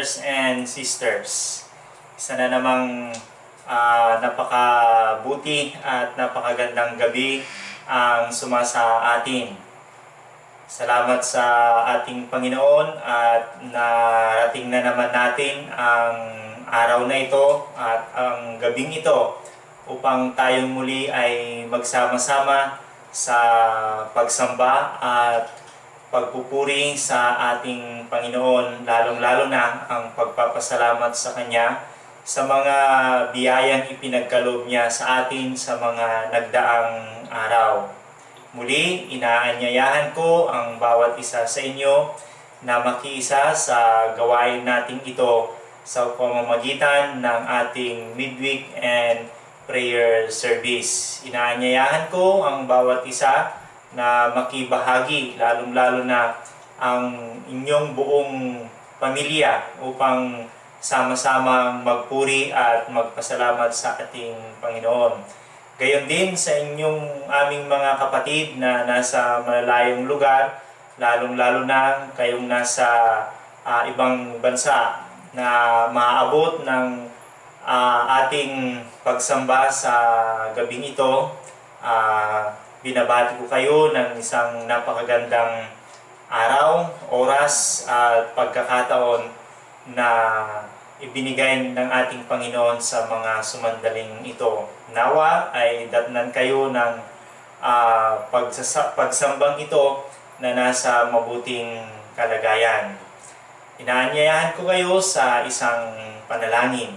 brothers and sisters. Isa na namang napakabuti at napakagandang gabi ang sumasa atin. Salamat sa ating Panginoon at narating na naman natin ang araw na ito at ang gabing ito upang tayong muli ay magsama-sama sa pagsamba at pagpupuri sa ating Panginoon, lalong-lalo na ang pagpapasalamat sa Kanya sa mga biyayang ipinagkaloob niya sa atin sa mga nagdaang araw. Muli, inaanyayahan ko ang bawat isa sa inyo na makiisa sa gawain nating ito sa pamamagitan ng ating midweek and prayer service. Inaanyayahan ko ang bawat isa na makibahagi, lalong-lalo na ang inyong buong pamilya upang sama-sama magpuri at magpasalamat sa ating Panginoon. Gayon din sa aming mga kapatid na nasa malalayong lugar, lalong-lalo na kayong nasa ibang bansa na maaabot ng ating pagsamba sa gabing ito. Binabati ko kayo ng isang napakagandang araw, oras at pagkakataon na ibinigay ng ating Panginoon sa mga sumandaling ito. Nawa ay datnan kayo ng pagsambang ito na nasa mabuting kalagayan. Inaanyayahan ko kayo sa isang panalangin.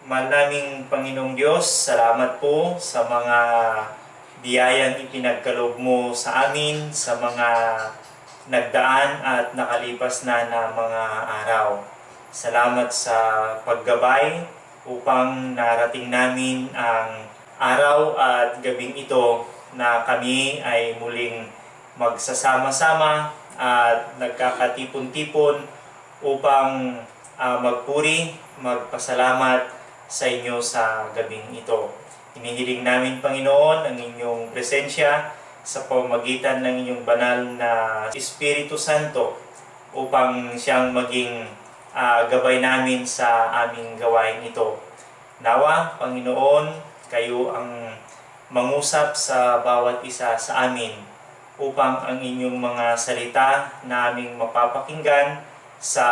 Mahal naming Panginoong Diyos, salamat po sa mga biyayang ipinagkaloob mo sa amin sa mga nagdaan at nakalipas na mga araw. Salamat sa paggabay upang narating namin ang araw at gabing ito na kami ay muling magsasama-sama at nagkakatipon-tipon upang magpuri, magpasalamat sa inyo sa gabing ito. Hinihiling namin, Panginoon, ang inyong presensya sa pamamagitan ng inyong banal na Espiritu Santo upang siyang maging gabay namin sa aming gawain ito. Nawa, Panginoon, kayo ang mangusap sa bawat isa sa amin upang ang inyong mga salita na aming mapapakinggan sa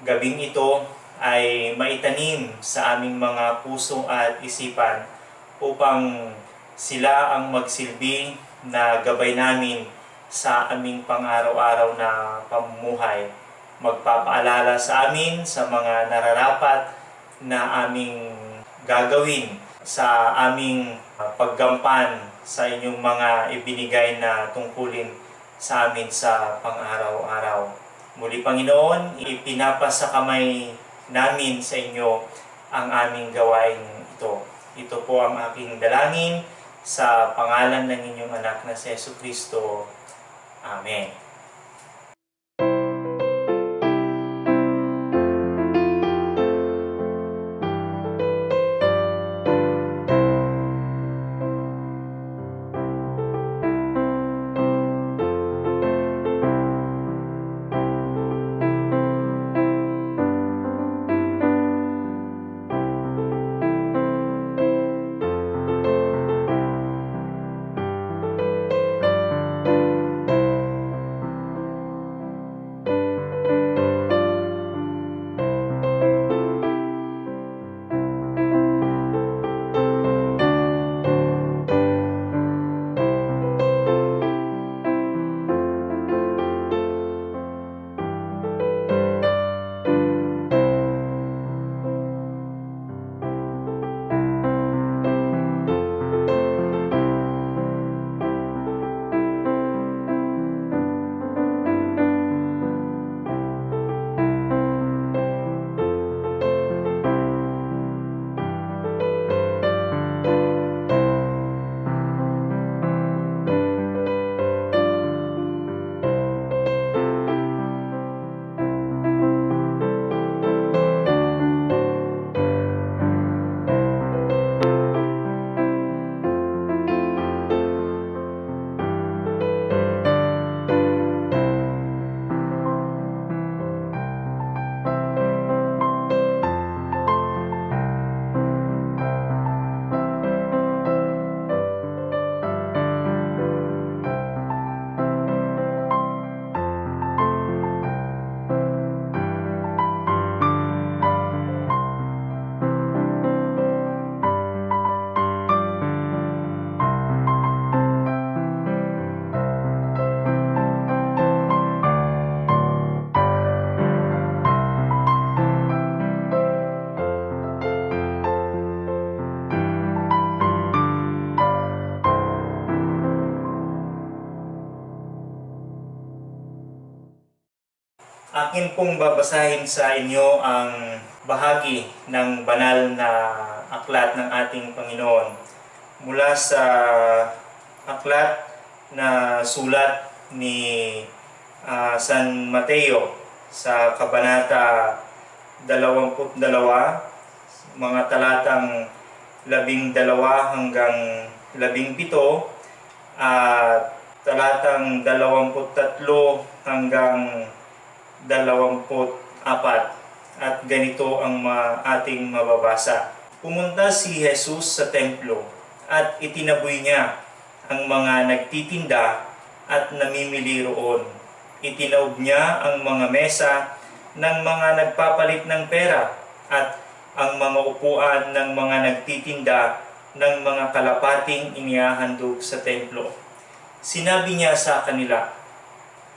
gabing ito ay maitanim sa aming mga puso at isipan upang sila ang magsilbi na gabay namin sa aming pang-araw-araw na pamumuhay. Magpapaalala sa amin sa mga nararapat na aming gagawin sa aming paggampan sa inyong mga ibinigay na tungkulin sa amin sa pang-araw-araw. Muli, Panginoon, ipinapasa kamay namin sa inyo ang aming gawain ito. Ito po ang aking dalangin sa pangalan ng inyong anak na si Jesucristo. Amen. Akin pong babasahin sa inyo ang bahagi ng banal na aklat ng ating Panginoon mula sa aklat na sulat ni San Mateo sa Kabanata 22, mga talatang 12 hanggang 17 at talatang 23 hanggang 24 at ganito ang ating mababasa. Pumunta si Jesus sa templo at itinaboy niya ang mga nagtitinda at namimili roon. Itinaob niya ang mga mesa ng mga nagpapalit ng pera at ang mga upuan ng mga nagtitinda ng mga kalapating inihahandog sa templo. Sinabi niya sa kanila,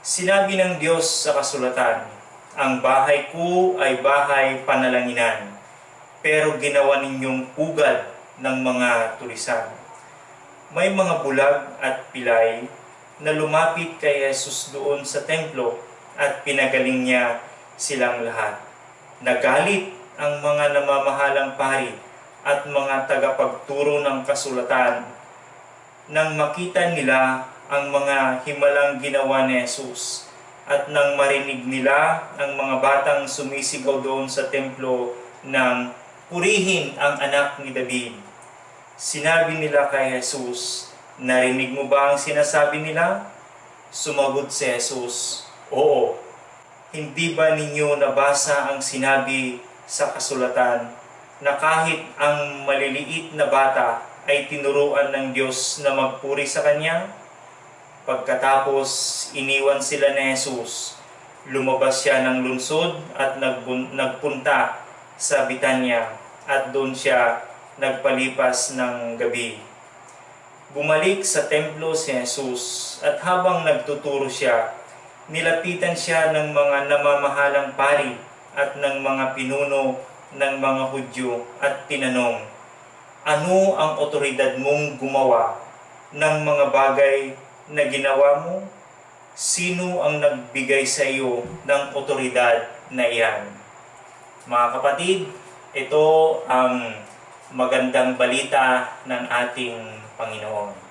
sinabi ng Diyos sa kasulatan, ang bahay ko ay bahay panalanginan, pero ginawa ninyong pugad ng mga tulisan. May mga bulag at pilay na lumapit kay Jesus doon sa templo at pinagaling niya silang lahat. Nagalit ang mga namamahalang pari at mga tagapagturo ng kasulatan nang makita nila ang mga himalang ginawa ni Jesus at nang marinig nila ang mga batang sumisigaw doon sa templo ng purihin ang anak ni David. Sinabi nila kay Jesus, narinig mo ba ang sinasabi nila? Sumagot si Jesus, oo. Hindi ba ninyo nabasa ang sinabi sa kasulatan na kahit ang maliliit na bata ay tinuruan ng Diyos na magpuri sa Kanya? Pagkatapos iniwan sila ni Jesus, lumabas siya ng lungsod at nagpunta sa Bitanya at doon siya nagpalipas ng gabi. Bumalik sa templo si Jesus at habang nagtuturo siya, nilapitan siya ng mga namamahalang pari at ng mga pinuno ng mga Hudyo at tinanong, ano ang otoridad mong gumawa ng mga bagay na ginawa mo? Sino ang nagbigay sa iyo ng otoridad na iyan? Mga kapatid, ito ang magandang balita ng ating Panginoon.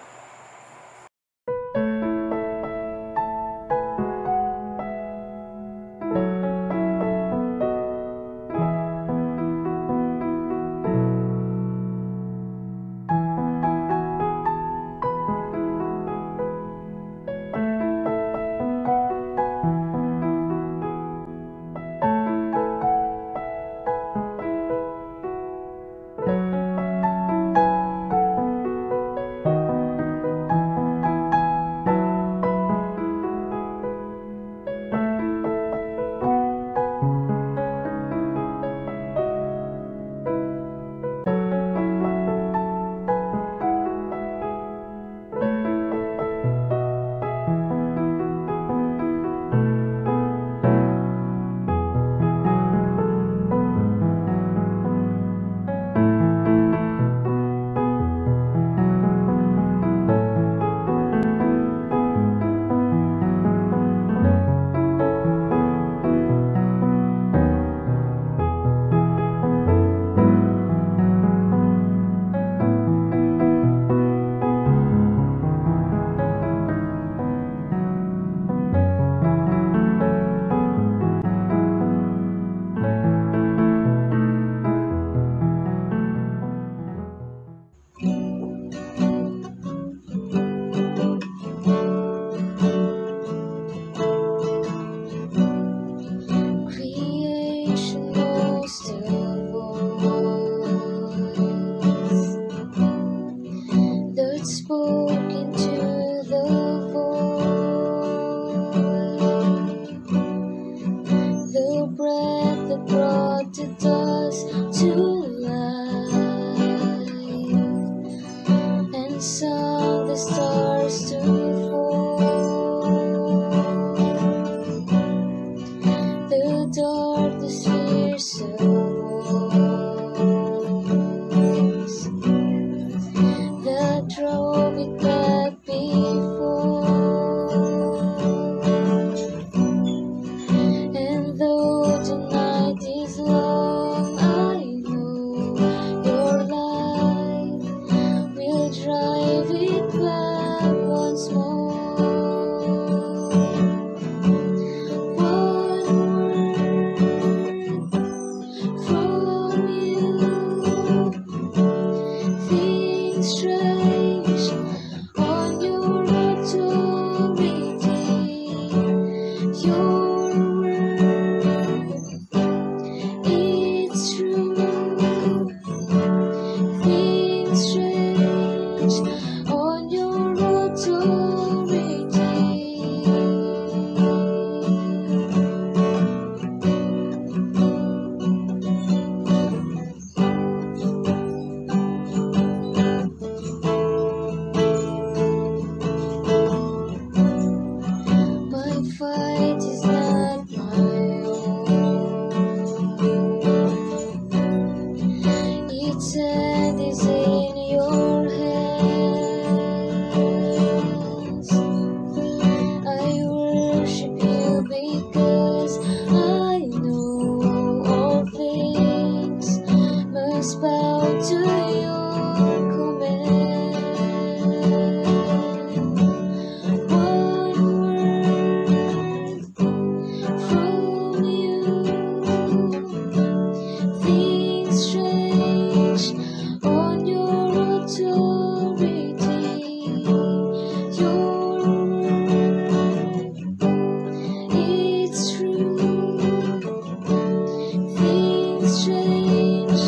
strange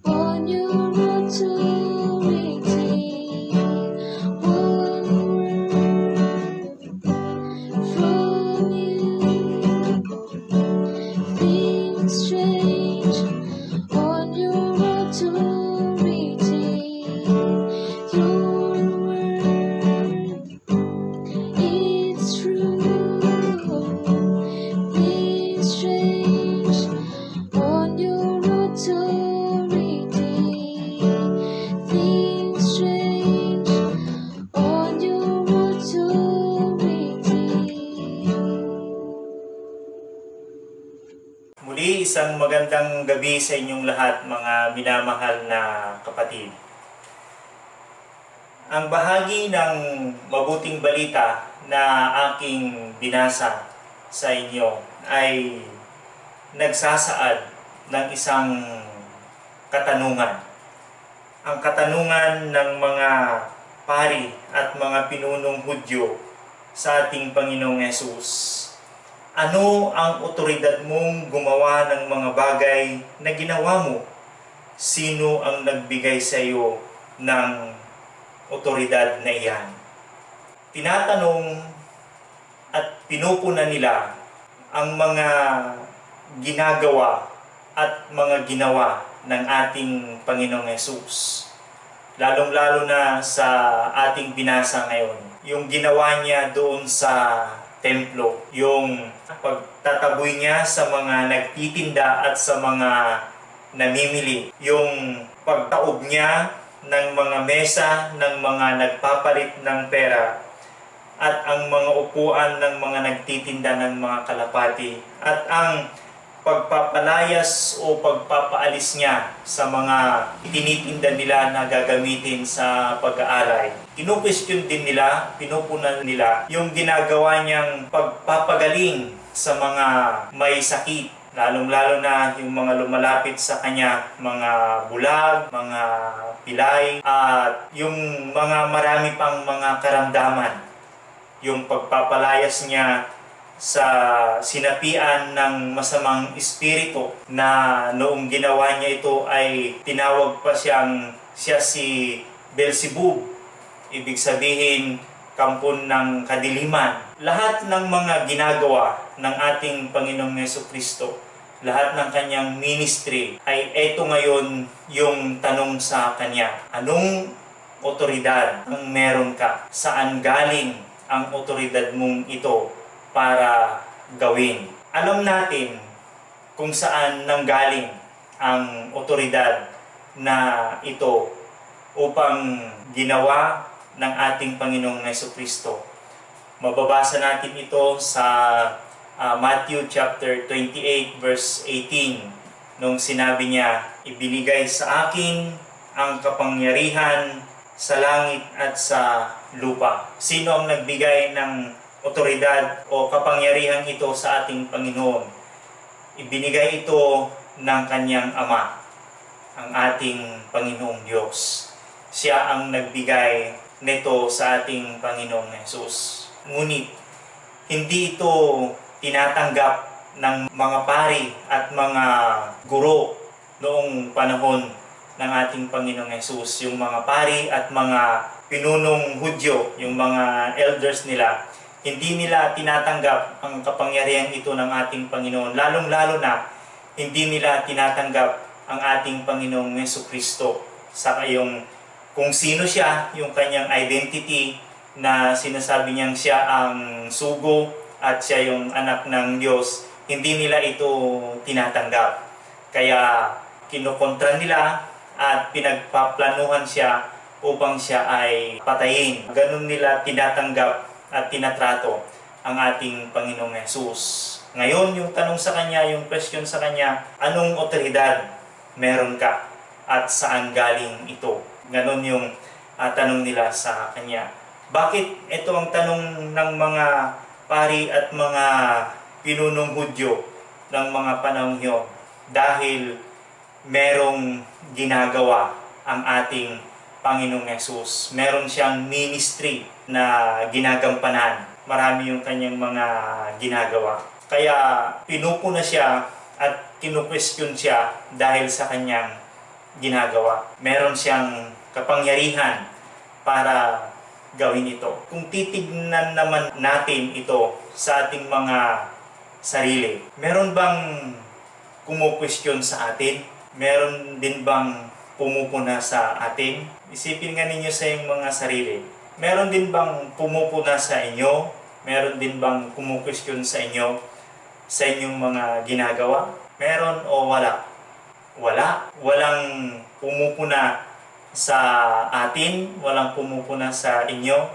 on your authority. One word from you feels strange on your authority. Your word is true. Feels strange on your authority. Feels strange on your authority. Muli, isang magandang gabi sa inyong lahat, mga minamahal na kapatid. Ang bahagi ng mabuting balita na aking binasa sa inyo ay nagsasaad ng isang katanungan. Ang katanungan ng mga pari at mga pinunong Hudyo sa ating Panginoong Hesus. Ano ang otoridad mong gumawa ng mga bagay na ginawa mo? Sino ang nagbigay sa iyo ng otoridad na iyan? Tinatanong at pinupunan nila ang mga ginagawa at mga ginawa ng ating Panginoong Hesus. Lalong-lalo na sa ating binasa ngayon. Yung ginawa niya doon sa templo, yung pagtataboy niya sa mga nagtitinda at sa mga namimili, yung pagtaob niya ng mga mesa ng mga nagpapalit ng pera at ang mga upuan ng mga nagtitinda ng mga kalapati at ang pagpapalayas o pagpapaalis niya sa mga tinitinda nila na gagamitin sa pag-aaral. Kinu-question din nila, pinupunan nila yung ginagawa niyang pagpapagaling sa mga may sakit, lalong-lalo na yung mga lumalapit sa kanya, mga bulag, mga pilay, at yung mga marami pang mga karamdaman. Yung pagpapalayas niya sa sinapian ng masamang espiritu na noong ginawa niya ito ay tinawag pa siya si Beelzebub. Ibig sabihin, kampon ng kadiliman. Lahat ng mga ginagawa ng ating Panginoong Jesucristo, lahat ng kanyang ministry, ay eto ngayon yung tanong sa kanya. Anong otoridad ang meron ka? Saan galing ang otoridad mong ito para gawin? Alam natin kung saan nanggaling ang otoridad na ito upang ginawa ng ating Panginoong Jesucristo. Mababasa natin ito sa Matthew chapter 28 verse 18, nung sinabi niya, ibinigay sa akin ang kapangyarihan sa langit at sa lupa. Sino ang nagbigay ng otoridad o kapangyarihan ito sa ating Panginoon? Ibinigay ito ng kanyang Ama, ang ating Panginoong Diyos. Siya ang nagbigay nito sa ating Panginoong Hesus. Ngunit, hindi ito tinatanggap ng mga pari at mga guro noong panahon ng ating Panginoong Hesus. Yung mga pari at mga pinunong Hudyo, yung mga elders nila, hindi nila tinatanggap ang kapangyarihan ito ng ating Panginoon. Lalong-lalo na, hindi nila tinatanggap ang ating Panginoong Jesucristo sa yung kung sino siya, yung kanyang identity na sinasabi niyang siya ang sugo at siya yung anak ng Diyos. Hindi nila ito tinatanggap. Kaya kinukontra nila at pinagpaplanuhan siya upang siya ay patayin. Ganun nila tinatanggap at tinatrato ang ating Panginoong Hesus. Ngayon, yung tanong sa kanya, yung question sa kanya, anong otoridad meron ka at saan galing ito? Ganon yung tanong nila sa kanya. Bakit ito ang tanong ng mga pari at mga pinunong Hudyo ng mga panahon yun? Dahil merong ginagawa ang ating Panginoong Hesus. Meron siyang ministry na ginagampanan. Marami yung kanyang mga ginagawa. Kaya pinupuna siya at kinu-question siya dahil sa kanyang ginagawa. Meron siyang kapangyarihan para gawin ito. Kung titignan naman natin ito sa ating mga sarili, meron bang kumu-question sa atin? Meron din bang pumupuna sa atin? Isipin nga ninyo sa iyong mga sarili. Meron din bang pumupuna sa inyo? Meron din bang kumu-question sa inyo sa inyong mga ginagawa? Meron o wala? Wala. Walang pumupuna sa atin, walang pumupuna sa inyo.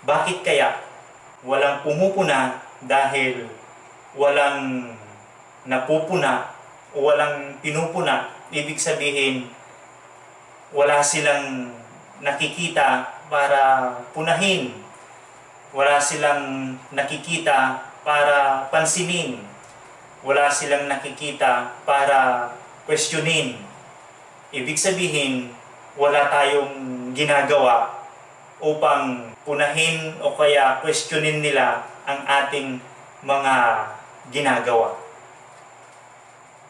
Bakit kaya? Walang pumupuna dahil walang napupuna o walang pinupuna. Ibig sabihin, wala silang nakikita para punahin. Wala silang nakikita para pansinin. Wala silang nakikita para questionin. Ibig sabihin, wala tayong ginagawa upang punahin o kaya questionin nila ang ating mga ginagawa.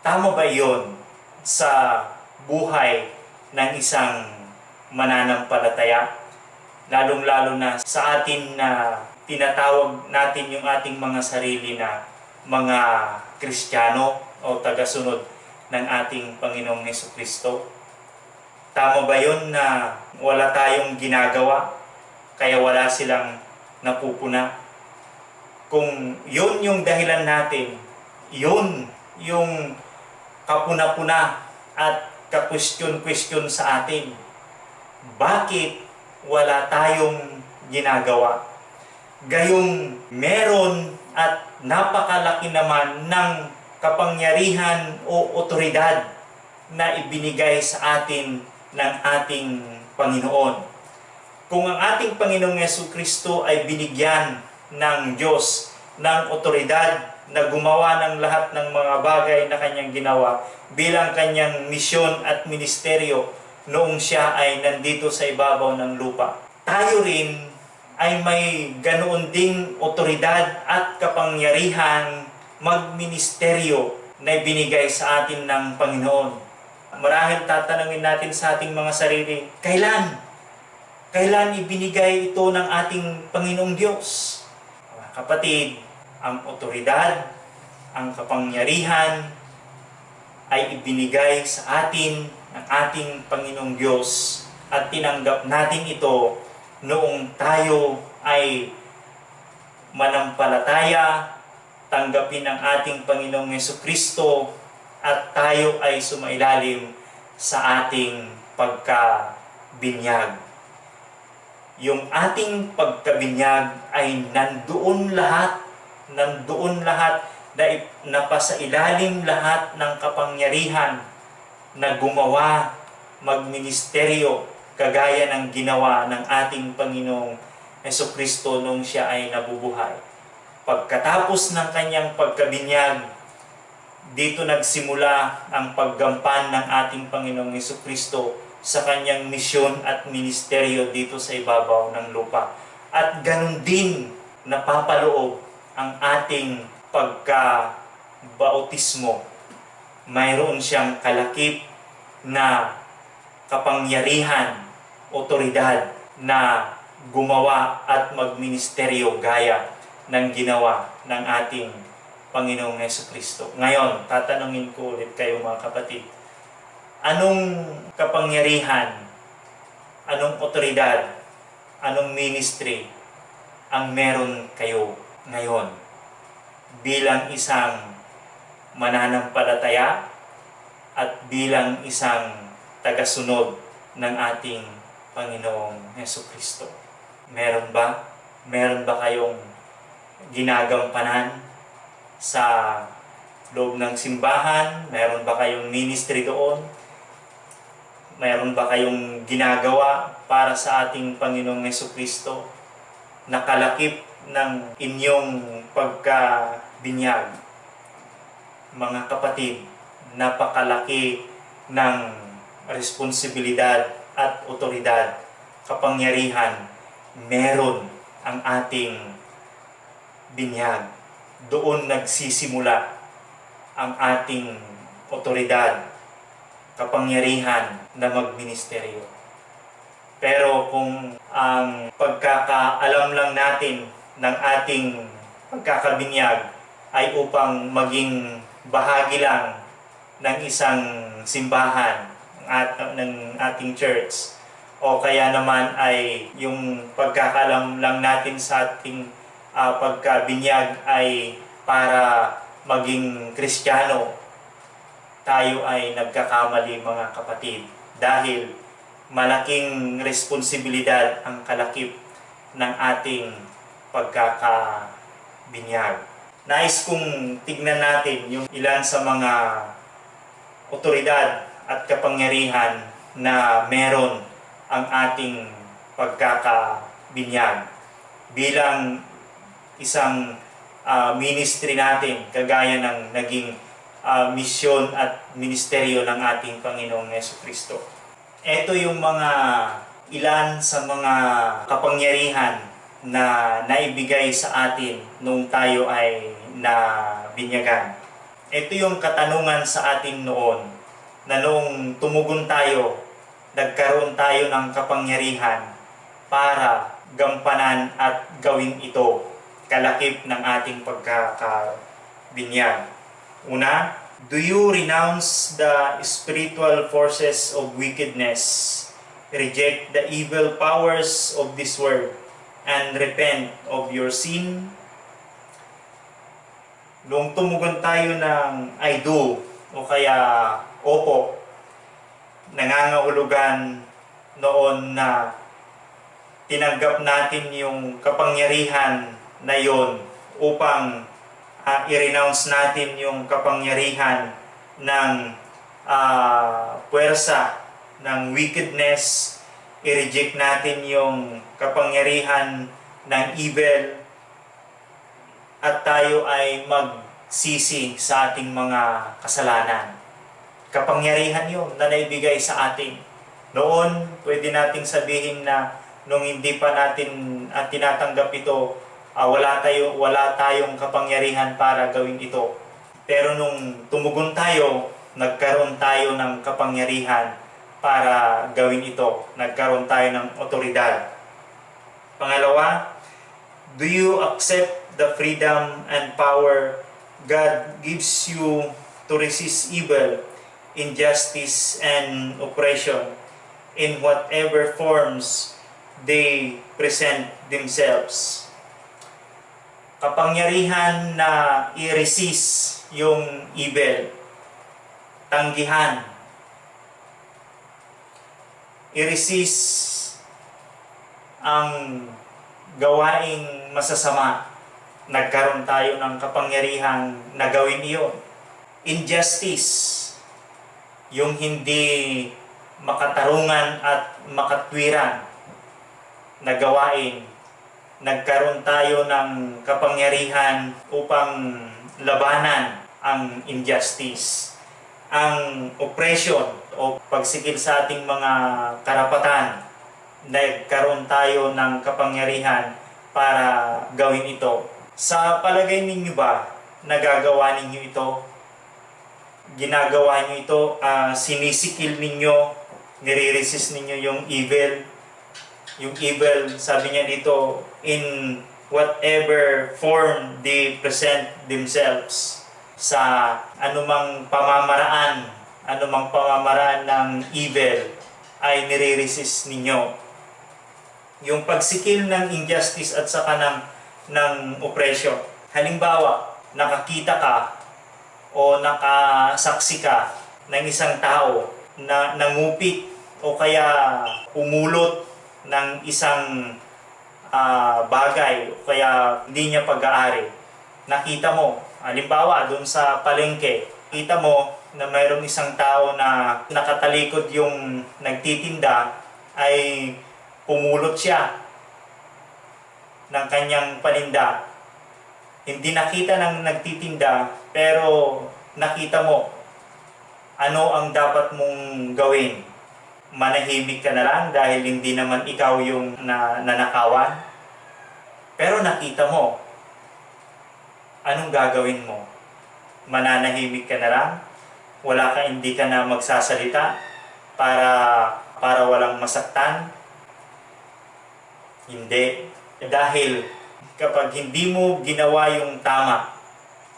Tama ba iyon sa buhay ng isang mananampalataya? Lalong-lalo na sa atin na tinatawag natin yung ating mga sarili na mga Kristiyano o tagasunod ng ating Panginoong Hesukristo. Tama ba yun na wala tayong ginagawa kaya wala silang napupuna? Kung yun yung dahilan natin, yun yung kapuna-puna at ka-question-question sa atin, bakit wala tayong ginagawa? Gayong meron at napakalaki naman ng kapangyarihan o otoridad na ibinigay sa atin ng ating Panginoon. Kung ang ating Panginoong Hesukristo ay binigyan ng Diyos ng otoridad na gumawa ng lahat ng mga bagay na kanyang ginawa bilang kanyang misyon at ministeryo noong siya ay nandito sa ibabaw ng lupa, tayo rin ay may ganoon ding otoridad at kapangyarihan magministeryo na ibinigay sa atin ng Panginoon. Marahil tatanungin natin sa ating mga sarili, kailan? Kailan ibinigay ito ng ating Panginoong Diyos? Mga kapatid, ang otoridad, ang kapangyarihan ay ibinigay sa atin ng ating Panginoong Diyos at tinanggap natin ito noong tayo ay manampalataya, tanggapin ang ating Panginoong Hesukristo at tayo ay sumailalim sa ating pagkabinyag. Yung ating pagkabinyag ay nandoon lahat na napasailalim lahat ng kapangyarihan na gumawa, magministeryo, kagaya ng ginawa ng ating Panginoong Hesukristo nung siya ay nabubuhay. Pagkatapos ng kanyang pagkabinyag, dito nagsimula ang paggampan ng ating Panginoong Hesukristo sa kanyang misyon at ministeryo dito sa ibabaw ng lupa. At ganun din napapaloob ang ating pagkabautismo. Mayroon siyang kalakip na kapangyarihan, otoridad na gumawa at magministeryo gaya ng ginawa ng ating Panginoong Hesukristo. Ngayon, tatanungin ko ulit kayo mga kapatid, anong kapangyarihan, anong otoridad, anong ministry ang meron kayo ngayon bilang isang mananampalataya at bilang isang tagasunod ng ating Panginoong Hesukristo? Meron ba? Meron ba kayong ginagampanan sa loob ng simbahan? Meron ba kayong ministry doon? Meron ba kayong ginagawa para sa ating Panginoong Hesukristo? Nakalakip ng inyong pagkabinyag. Mga kapatid, napakalaki ng responsibilidad at otoridad, kapangyarihan, meron ang ating binyag. Doon nagsisimula ang ating otoridad, kapangyarihan na magministeryo. Pero kung ang pagkakaalam lang natin ng ating pagkakabinyag ay upang maging bahagi lang ng isang simbahan ng ating church, o kaya naman ay yung pagkakaalam lang natin sa ating pagkabinyag ay para maging Kristiyano, tayo ay nagkakamali mga kapatid, dahil malaking responsibilidad ang kalakip ng ating pagkakabinyag. Nais kong tignan natin yung ilan sa mga otoridad at kapangyarihan na meron ang ating pagkakabinyag bilang isang ministry natin, kagaya ng naging misyon at ministeryo ng ating Panginoong Jesucristo. Ito yung mga ilan sa mga kapangyarihan na naibigay sa atin nung tayo ay nabinyagan. Ito yung katanungan sa atin noon, na noong tumugon tayo, nagkaroon tayo ng kapangyarihan para gampanan at gawin ito, kalakip ng ating pagkakabinyag. Una, do you renounce the spiritual forces of wickedness, reject the evil powers of this world, and repent of your sin? Noong tumugon tayo ng I do o kaya opo, nangangahulugan noon na tinanggap natin yung kapangyarihan na yon upang i-renounce natin yung kapangyarihan ng puwersa ng wickedness, i-reject natin yung kapangyarihan ng evil, at tayo ay magsisi sa ating mga kasalanan. Kapangyarihan yun na naibigay sa atin. Noon, pwede nating sabihin na nung hindi pa natin tinatanggap ito, wala tayong kapangyarihan para gawin ito. Pero nung tumugon tayo, nagkaroon tayo ng kapangyarihan para gawin ito. Nagkaroon tayo ng otoridad. Pangalawa, do you accept the freedom and power God gives you to resist evil, injustice, and oppression in whatever forms they present themselves? Kapangyarihan na i-resist yung evil, tanggihan, i-resist ang gawaing masasama. Nagkaroon tayo ng kapangyarihan na gawin iyon. Injustice, yung hindi makatarungan at makatwiran na gawain, nagkaroon tayo ng kapangyarihan upang labanan ang injustice. Ang oppression o pagsikil sa ating mga karapatan, nagkaroon tayo ng kapangyarihan para gawin ito. Sa palagay ninyo ba, nagagawa ninyo ito? Ginagawa ninyo ito? Sinisikil ninyo? Nire-resist ninyo yung evil? Yung evil, sabi niya dito, in whatever form they present themselves. Sa anumang pamamaraan ng evil ay nire-resist ninyo. Yung pagsikil ng injustice at saka ng oppression. Halimbawa, nakakita ka o nakasaksi ka ng isang tao na nangupit o kaya umulot ng isang bagay o kaya hindi niya pag-aari. Nakita mo, halimbawa doon sa palengke, kita mo na mayroong isang tao na nakatalikod yung nagtitinda, ay pumulot siya ng kanyang paninda. Hindi nakita ng nagtitinda, pero nakita mo. Ano ang dapat mong gawin? Manahimik ka na lang dahil hindi naman ikaw yung nanakawan? Pero nakita mo. Anong gagawin mo? Mananahimik ka na lang? hindi ka na magsasalita para walang masaktan? Hindi. Dahil kapag hindi mo ginawa yung tama,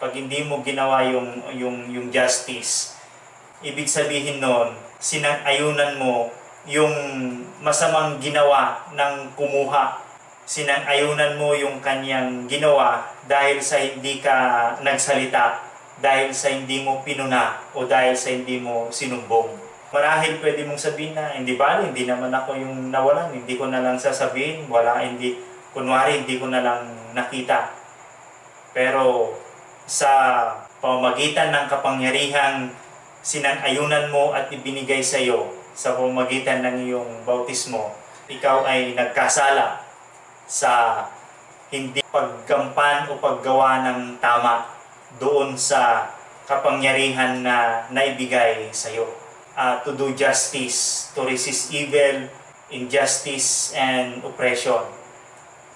pag hindi mo ginawa yung justice, ibig sabihin nun, sinang-ayunan mo yung masamang ginawa ng kumuha. Sinang-ayunan mo yung kanyang ginawa dahil sa hindi ka nagsalita, dahil sa hindi mo pinuna, o dahil sa hindi mo sinumbong. Marahil pwede mong sabihin na, hindi naman ako yung nawalan, hindi ko na lang sasabihin, kunwari hindi ko na lang nakita. Pero sa pamamagitan ng kapangyarihang sinang-ayunan mo at ibinigay sa iyo sa pamamagitan ng iyong bautismo, ikaw ay nagkasala sa hindi paggampan o paggawa ng tama doon sa kapangyarihan na naibigay sa iyo. To do justice, to resist evil, injustice, and oppression.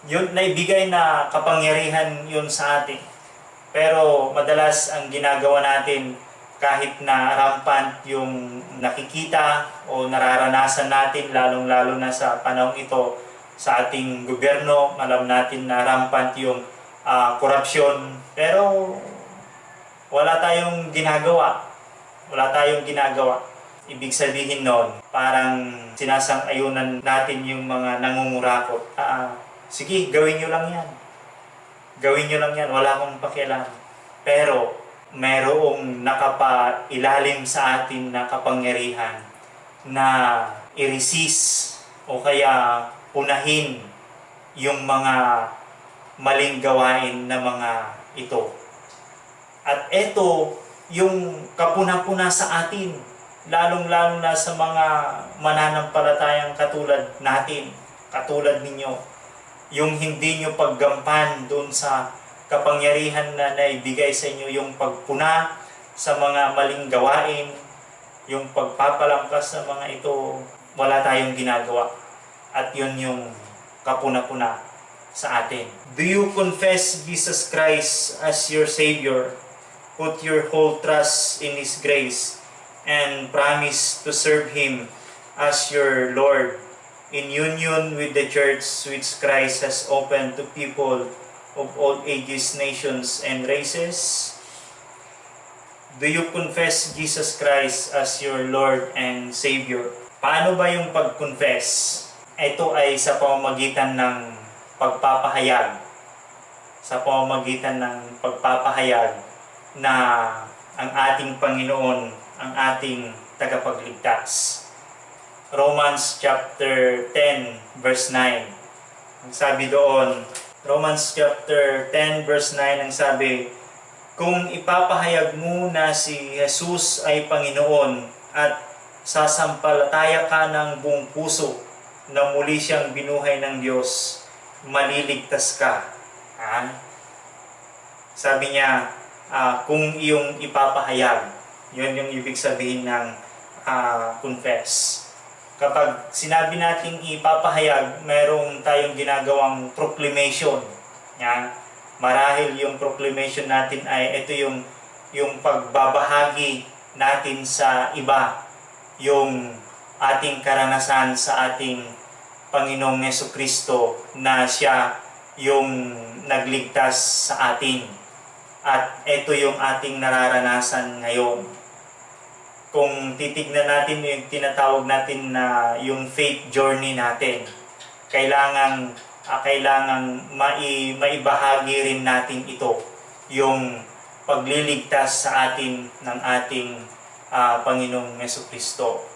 Yun, naibigay na kapangyarihan yun sa atin. Pero madalas ang ginagawa natin, kahit na rampant yung nakikita o nararanasan natin, lalong-lalo na sa panahong ito, sa ating gobyerno, alam natin na rampant yung korupsyon, pero wala tayong ginagawa. Ibig sabihin nun, parang sinasang-ayunan natin yung mga nangungurakot. Sige, gawin nyo lang yan. Wala akong pakialam. Pero, mayroong nakapailalim sa atin na kapangyarihan na i-resist o kaya unahin yung mga maling gawain na mga ito. At ito, yung kapuna-puna sa atin, lalong-lalo na sa mga mananampalatayang katulad natin, katulad ninyo, yung hindi nyo paggampan doon sa kapangyarihan na naibigay sa inyo, yung pagpuna sa mga maling gawain, yung pagpapalampas sa mga ito, wala tayong ginagawa. At yun yung kapuna-puna sa atin. Do you confess Jesus Christ as your Savior? Put your whole trust in His grace and promise to serve Him as your Lord in union with the church which Christ has opened to people of all ages, nations, and races? Do you confess Jesus Christ as your Lord and Savior? Paano ba yung pag-confess? Ito ay sa pamamagitan ng pagpapahayag. Sa pamamagitan ng pagpapahayag na ang ating Panginoon ang ating tagapagligtas. Romans chapter 10 verse 9. Ang sabi doon, Romans chapter 10 verse 9, ang sabi, kung ipapahayag mo na si Jesus ay Panginoon at sasampalataya ka ng buong puso na muli siyang binuhay ng Diyos, maliligtas ka. Sabi niya, kung iyong ipapahayag, yun yung ibig sabihin ng confess. Kapag sinabi nating ipapahayag, mayroong tayong ginagawang proclamation. Yan. Marahil yung proclamation natin ay ito yung pagbabahagi natin sa iba, yung ating karanasan sa ating Panginoong Jesucristo na siya yung nagligtas sa atin. At ito yung ating nararanasan ngayon. Kung titignan natin yung tinatawag natin na yung faith journey natin, kailangang maibahagi rin natin ito, yung pagliligtas sa atin ng ating Panginoong Jesucristo.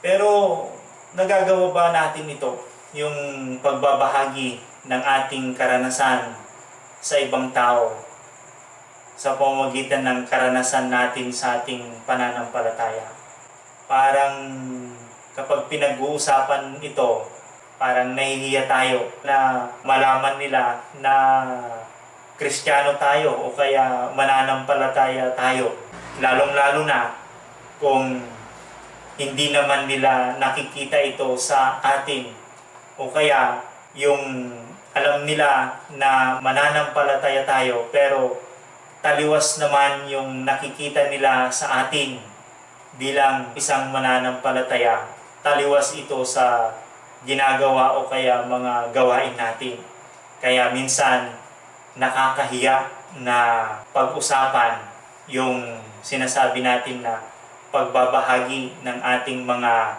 Pero nagagawa ba natin ito, yung pagbabahagi ng ating karanasan sa ibang tao, sa pamamagitan ng karanasan natin sa ating pananampalataya? Parang kapag pinag-uusapan ito, parang nahihiya tayo na malaman nila na Kristiyano tayo o kaya mananampalataya tayo. Lalong-lalo na kung hindi naman nila nakikita ito sa atin o kaya yung alam nila na mananampalataya tayo pero taliwas naman yung nakikita nila sa atin bilang isang mananampalataya. Taliwas ito sa ginagawa o kaya mga gawain natin. Kaya minsan nakakahiya na pag-usapan yung sinasabi natin na pagbabahagi ng ating mga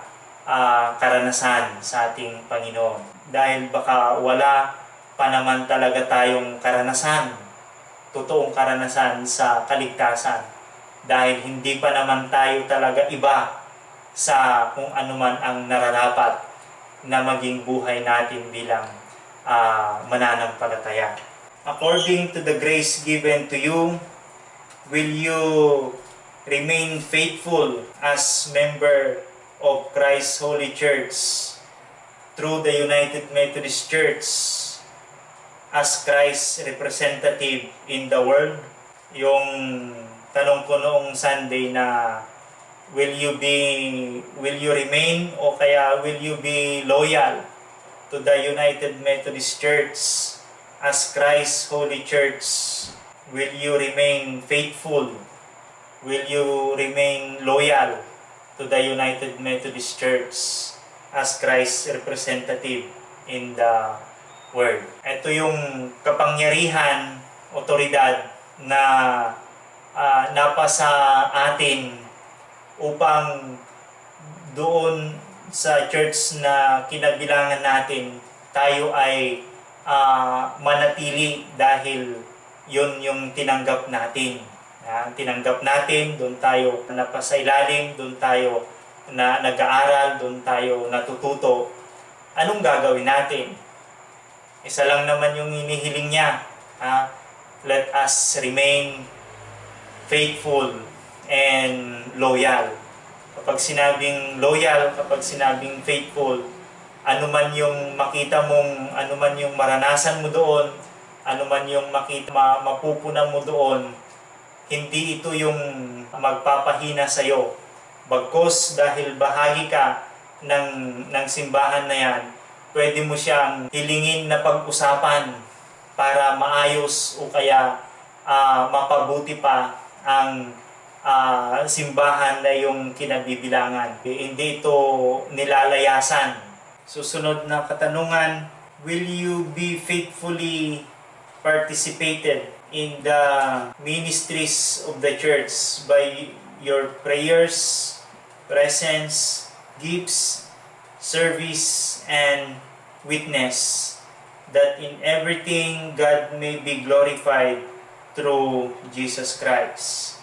karanasan sa ating Panginoon. Dahil baka wala pa naman talaga tayong karanasan, totoong karanasan sa kaligtasan. Dahil hindi pa naman tayo talaga iba sa kung ano man ang nararapat na maging buhay natin bilang mananampalataya. According to the grace given to you, will you remain faithful as member of Christ's Holy Church through the United Methodist Church as Christ's representative in the world? Yung tanong ko noong Sunday na will you remain o kaya will you be loyal to the United Methodist Church as Christ's Holy Church? Will you remain faithful? Will you remain loyal to the United Methodist Church as Christ's representative in the world? Ito yung kapangyarihan, otoridad na napasa atin upang doon sa church na kinabilangan natin, tayo ay manatili dahil yun yung tinanggap natin. Tinanggap natin, doon tayo napasailalim, doon tayo na nag-aaral, doon tayo natututo. Anong gagawin natin? Isa lang naman yung hinihiling niya. Let us remain faithful and loyal. Kapag sinabing loyal, kapag sinabing faithful, ano man yung makita mong, ano man yung maranasan mo doon, ano man yung makita, mapupunan mo doon, hindi ito yung magpapahina sa iyo. Bagkus dahil bahagi ka ng simbahan na yan, pwede mo siyang hilingin na pag-usapan para maayos o kaya mapabuti pa ang simbahan na yung kinabibilangan. Hindi ito nilalayasan. Susunod na katanungan, will you be faithfully participated in the ministries of the church by your prayers, presence, gifts, service, and witness, that in everything God may be glorified through Jesus Christ?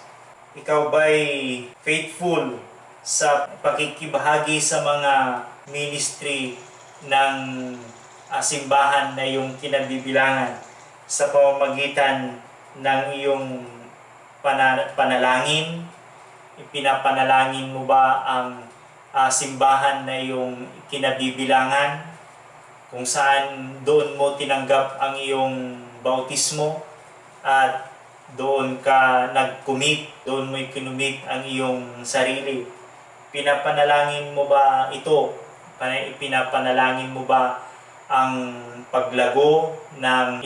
Ikaw ba'y faithful sa pakikibahagi sa mga ministry ng simbahan na iyong kinabibilangan sa pamamagitan ng iyong panalangin? Ipinapanalangin mo ba ang simbahan na iyong kinabibilangan, kung saan doon mo tinanggap ang iyong bautismo at doon ka nag-commit, doon mo kinumit ang iyong sarili? Pinapanalangin mo ba ito? Pinapanalangin mo ba ang paglago ng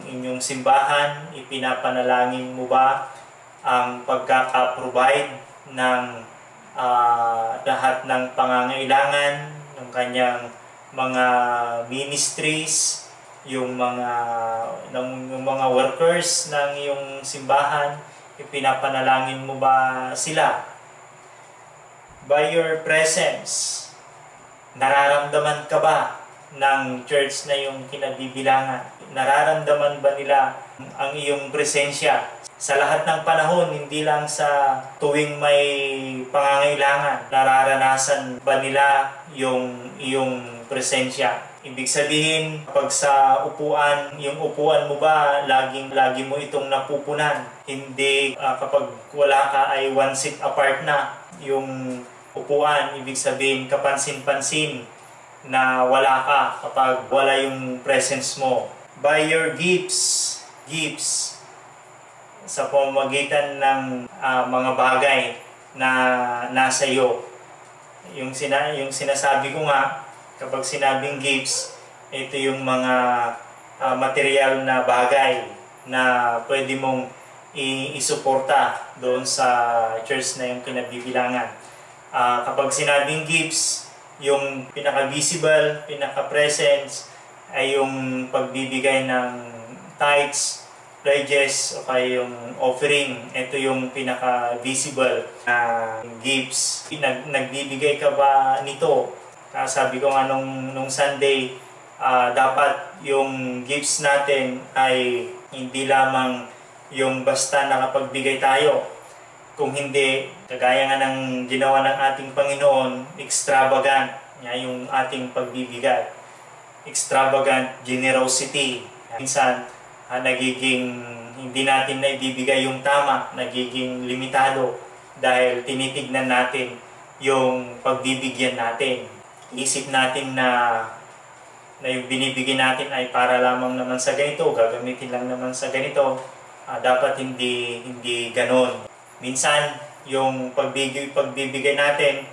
inyong simbahan? Ipinapanalangin mo ba ang pagkaka-provide ng lahat ng pangangailangan ng kanyang mga ministries, yung mga workers ng iyong simbahan? Ipinapanalangin mo ba sila? By your presence, nararamdaman ka ba ng church na yung kinabibilangan? Nararamdaman ba nila ang iyong presensya sa lahat ng panahon, hindi lang sa tuwing may pangangailangan? Nararanasan ba nila yung iyong presensya? Ibig sabihin, kapag sa upuan, yung upuan mo ba, lagi mo itong napupunan? Hindi kapag wala ka ay one seat apart na yung upuan. Ibig sabihin, kapansin-pansin na wala ka kapag wala yung presence mo. By your gifts, sa pamamagitan ng mga bagay na nasa iyo. Yung sinasabi ko nga, kapag sinabing gifts, ito yung mga material na bagay na pwede mong isuporta doon sa church na yung kinabibilangan. Kapag sinabing gifts, yung pinaka-visible, pinaka-presence ay yung pagbibigay ng tithes, pledges, o kaya yung offering. Ito yung pinaka-visible na gifts. Nagbibigay ka ba nito? Sabi ko nga nung Sunday, dapat yung gifts natin ay hindi lamang yung basta nakapagbigay tayo. Kung hindi, kagaya nga ng ginawa ng ating Panginoon, extravagant yung ating pagbibigay. Extravagant generosity. Minsan, nagiging hindi natin na ibibigay yung tama, nagiging limitado dahil tinitignan natin yung pagbibigyan natin. Isip natin na yung binibigyan natin ay para lamang naman sa ganito, gagamitin lang naman sa ganito. Dapat hindi ganon. Minsan, yung pagbibigay natin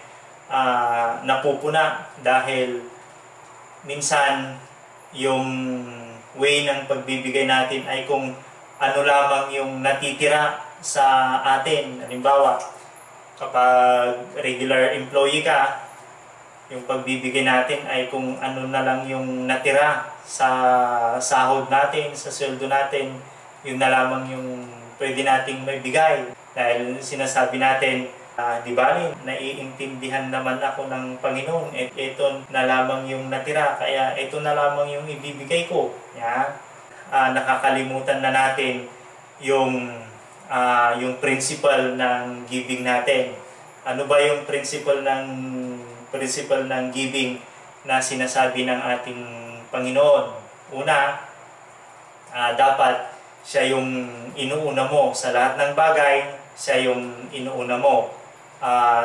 napupuna dahil minsan yung way ng pagbibigay natin ay kung ano lamang yung natitira sa atin. Halimbawa, kapag regular employee ka, yung pagbibigay natin ay kung ano na lang yung natira sa sahod natin, sa sweldo natin, yun na lamang yung pwede nating maibigay. Dahil sinasabi natin, di ba, naiintindihan naman ako ng Panginoon, ito na lamang yung natira, kaya ito na lamang yung ibibigay ko. Nakakalimutan na natin yung principle ng giving natin. Ano ba yung principle ng giving na sinasabi ng ating Panginoon? Una, dapat siya yung inuuna mo sa lahat ng bagay, siya yung inuuna mo.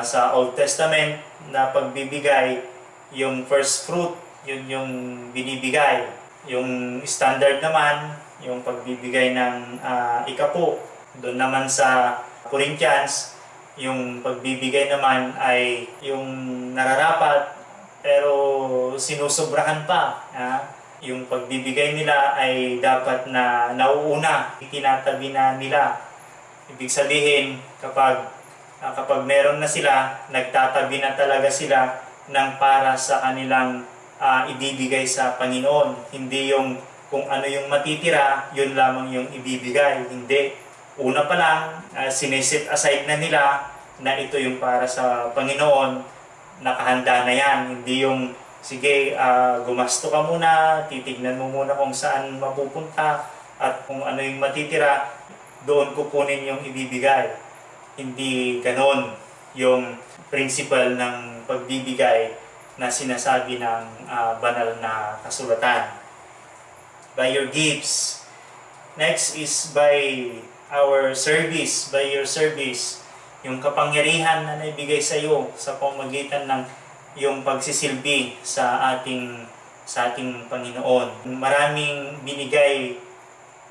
Sa Old Testament na pagbibigay, yung first fruit, yun yung binibigay. Yung standard naman, yung pagbibigay ng ikapo. Doon naman sa Corinthians, yung pagbibigay naman ay yung nararapat pero sinusobrahan pa. Yung pagbibigay nila ay dapat na nauuna, itinatabi na nila. Ibig sabihin, kapag meron na sila, nagtatabi na talaga sila ng para sa kanilang ibibigay sa Panginoon. Hindi yung kung ano yung matitira, yun lamang yung ibibigay. Hindi. Una pa lang, sineset aside na nila na ito yung para sa Panginoon, nakahanda na yan. Hindi yung, sige, gumasto ka muna, titignan mo muna kung saan mapupunta, at kung ano yung matitira, doon kukunin yung ibibigay. Hindi ganon yung principle ng pagbibigay na sinasabi ng banal na kasulatan. By your gifts. Next is by our service, by your service. Yung kapangyarihan na naibigay sa iyo sa pamamagitan ng yung pagsisilbi sa ating Panginoon. Maraming binigay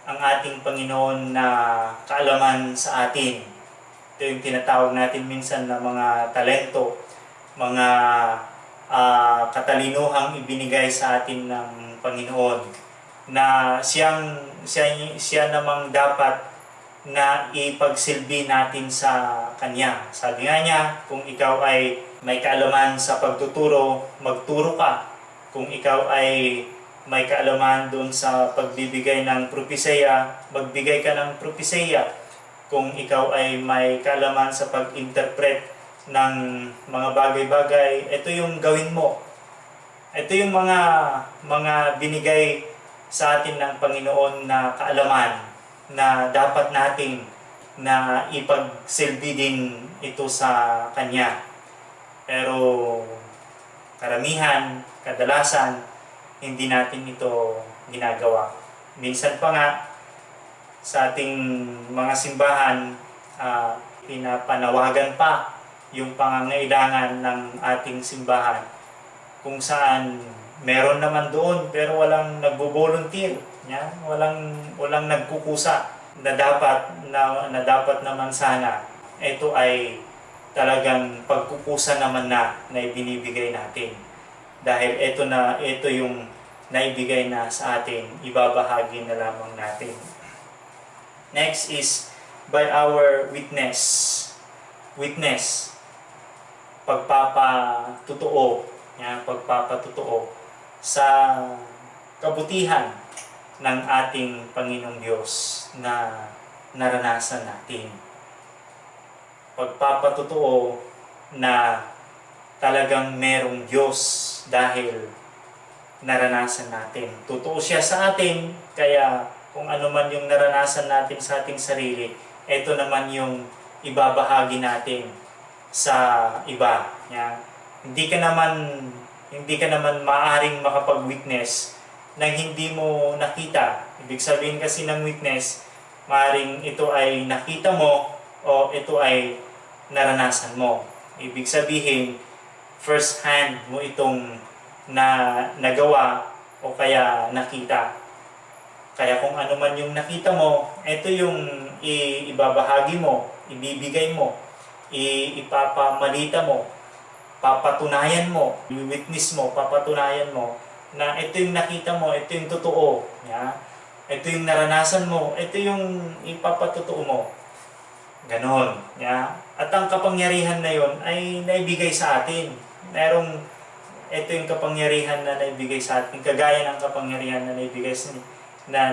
ang ating Panginoon na kaalaman sa atin. Ito yung tinatawag natin minsan na mga talento, mga katalinuhang ibinigay sa atin ng Panginoon, na siya namang dapat na ipagsilbi natin sa Kanya. Sabi nga niya, kung ikaw ay may kaalaman sa pagtuturo, magturo ka. Kung ikaw ay may kaalaman doon sa pagbibigay ng propesya, magbigay ka ng propesya. Kung ikaw ay may kaalaman sa pag-interpret ng mga bagay-bagay, ito yung gawin mo. Ito yung mga binigay sa atin ng Panginoon na kaalaman na dapat nating na ipagsilbi din ito sa Kanya. Pero karamihan, kadalasan, hindi natin ito ginagawa. Minsan pa nga sa ating mga simbahan, pinapanawagan pa yung pangangailangan ng ating simbahan, kung saan meron naman doon pero walang nagbo-volunteer, walang nagkukusa na dapat naman sana ito ay talagang pagkukusa naman na ibinibigay natin. Dahil ito yung naibigay na sa atin, ibabahagi na lamang natin. Next is by our witness, pagpapatotoo, pagpapatotoo sa kabutihan ng ating Panginoong Diyos na naranasan natin. Pagpapatotoo na talagang merong Diyos dahil naranasan natin. Totoo siya sa atin, kaya kung ano man yung naranasan natin sa ating sarili, ito naman yung ibabahagi natin sa iba. Hindi ka naman maaring makapag-witness nang hindi mo nakita. Ibig sabihin kasi ng witness, maaring ito ay nakita mo o ito ay naranasan mo. Ibig sabihin, first hand mo itong nagawa o kaya nakita. Kaya kung ano man yung nakita mo, ito yung ibabahagi mo, ibibigay mo, ipapamalita mo, papatunayan mo, i-witness mo, papatunayan mo na ito yung nakita mo, ito yung totoo. Ito yung naranasan mo, ito yung ipapatotoo mo. Ganon. At ang kapangyarihan na yon ay naibigay sa atin. Ito yung kapangyarihan na naibigay sa atin, kagaya ng kapangyarihan na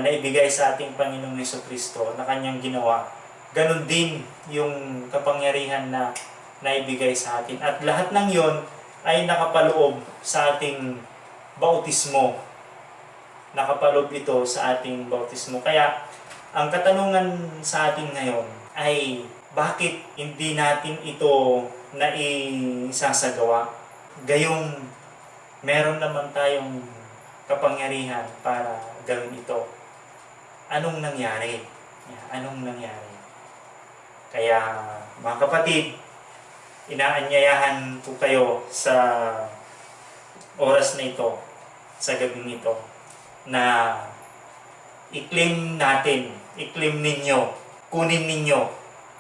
naibigay sa ating Panginoong Jesucristo na kanyang ginawa. Ganon din yung kapangyarihan na naibigay sa atin. At lahat ng yon ay nakapaloob sa ating bautismo. Nakapaloob ito sa ating bautismo. Kaya, ang katanungan sa atin ngayon ay bakit hindi natin ito naisasagawa? Gayong meron naman tayong kapangyarihan para gawin ito. Anong nangyari? Anong nangyari? Kaya, mga kapatid, inaanyayahan ko kayo sa oras na ito, sa gabing ito, na i-claim ninyo, kunin ninyo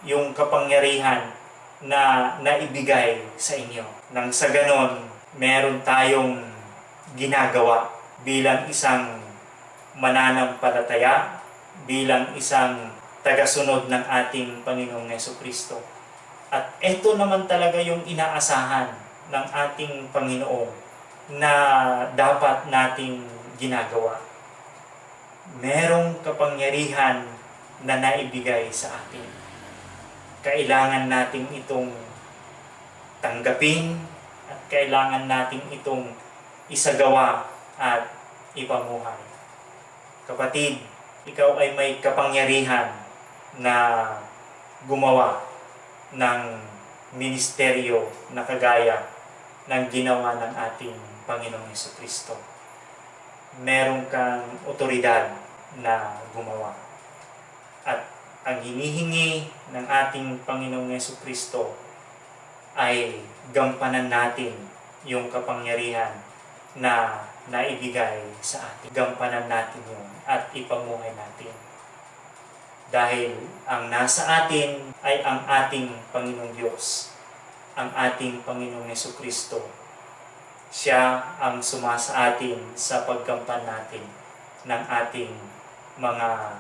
yung kapangyarihan na naibigay sa inyo. Nang sa ganon, meron tayong ginagawa bilang isang mananampalataya, bilang isang tagasunod ng ating Panginoong Jesucristo. At ito naman talaga yung inaasahan ng ating Panginoon na dapat nating ginagawa. Merong kapangyarihan na naibigay sa atin. Kailangan natin itong tanggapin at kailangan natin itong isagawa at ipamuhay. Kapatid, ikaw ay may kapangyarihan na gumawa ng ministeryo na kagaya ng ginawa ng ating Panginoong Jesucristo. Meron kang otoridad na gumawa. At ang hinihingi ng ating Panginoong Jesucristo ay gampanan natin yung kapangyarihan na naibigay sa atin. Gampanan natin yun at ipamuhay natin. Dahil ang nasa atin ay ang ating Panginoong Diyos, ang ating Panginoong Jesucristo. Siya ang sumasa atin sa paggampan natin ng ating mga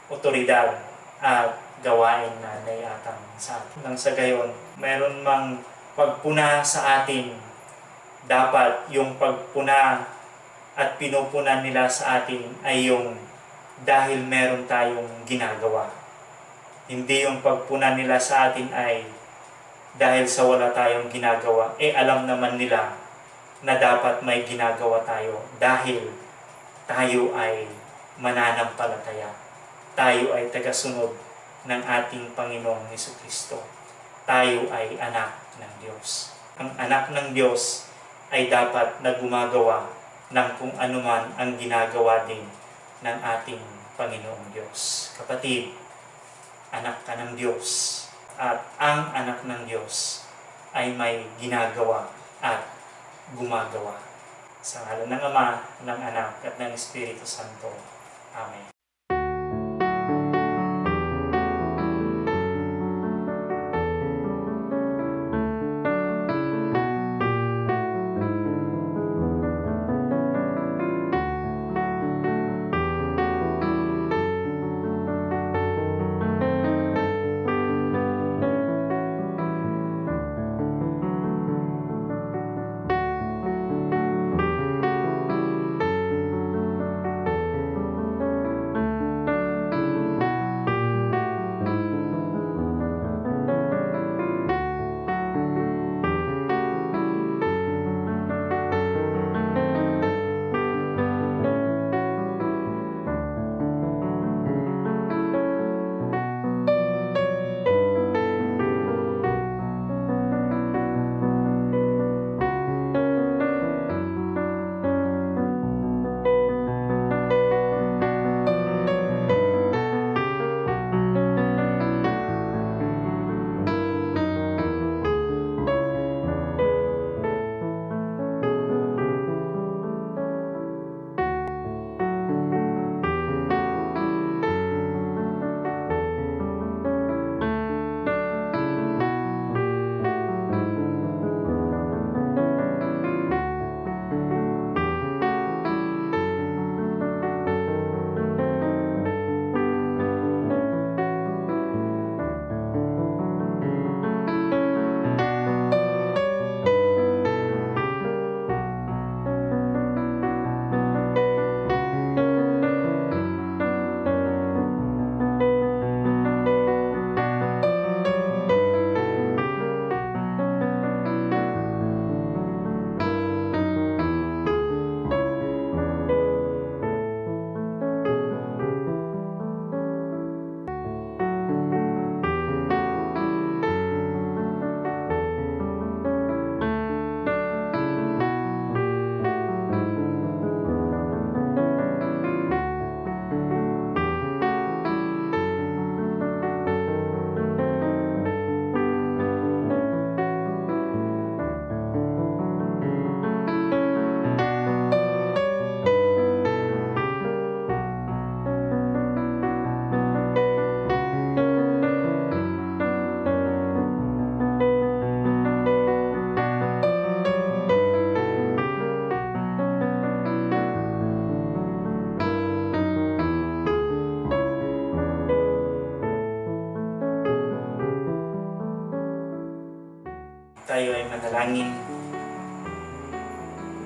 otoridad at gawain na naiatang sa atin. Nang sa gayon, mayroon mang pagpuna sa atin, dapat yung pagpuna at pinupuna nila sa atin ay yung dahil meron tayong ginagawa. Hindi yung pagpuna nila sa atin ay dahil sa wala tayong ginagawa. Alam naman nila na dapat may ginagawa tayo dahil tayo ay mananampalataya. Tayo ay tagasunod ng ating Panginoong Jesucristo. Tayo ay anak ng Diyos. Ang anak ng Diyos ay dapat na gumagawa ng kung anuman ang ginagawa din ng ating Panginoong Diyos. Kapatid, anak ka ng Diyos at ang anak ng Diyos ay may ginagawa at gumagawa. Sa ngalan ng Ama, ng Anak at ng Espiritu Santo. Amen. manalangin.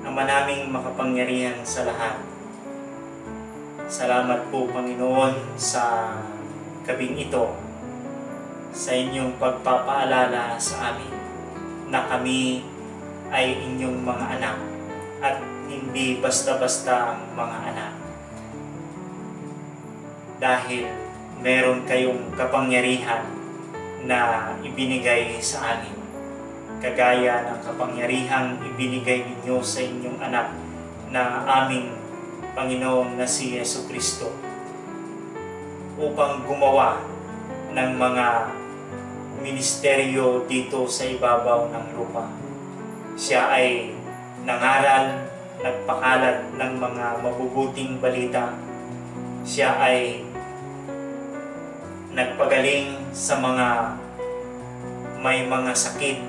Ama naming makapangyarihan sa lahat, salamat po Panginoon sa gabing ito, sa inyong pagpapaalala sa amin na kami ay inyong mga anak at hindi basta-basta mga anak. Dahil meron kayong kapangyarihan na ibinigay sa amin, kagaya ng kapangyarihang ibinigay ninyo sa inyong anak na aming Panginoon na si Jesucristo, upang gumawa ng mga ministeryo dito sa ibabaw ng lupa. Siya ay nangaral, nagpakalat ng mga mabubuting balita. Siya ay nagpagaling sa mga may mga sakit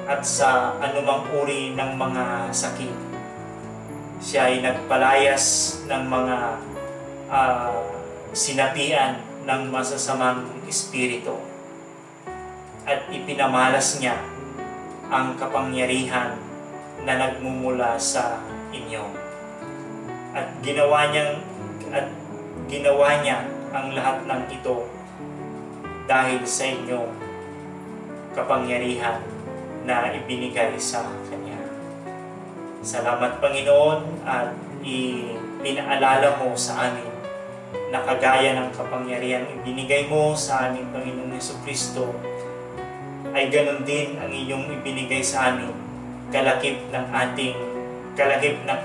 at sa anumang uri ng mga sakit. Siya ay nagpalayas ng mga sinapian ng masasamang espiritu at ipinamalas niya ang kapangyarihan na nagmumula sa inyo. At ginawa niya ang lahat ng ito dahil sa inyong kapangyarihan na ibinigay sa Kanya. Salamat Panginoon, at ipinaalala mo sa amin na kagaya ng kapangyarihan ibinigay mo sa aming Panginoong Jesucristo, ay ganun din ang inyong ibinigay sa amin, kalakip ng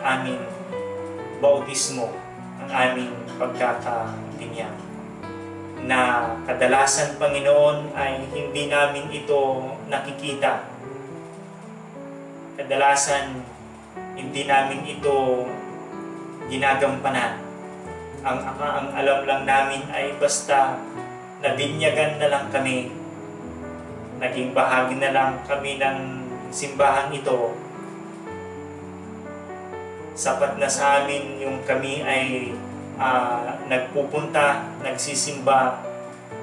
aming bautismo, ang aming pagkakabinyag. Na kadalasan Panginoon ay hindi namin ito nakikita. Kadalasan hindi namin ito ginagampanan. Ang alam lang namin ay basta nabinyagan na lang kami, naging bahagi na lang kami ng simbahan ito. Sapat na sa amin yung kami ay nagpupunta, nagsisimba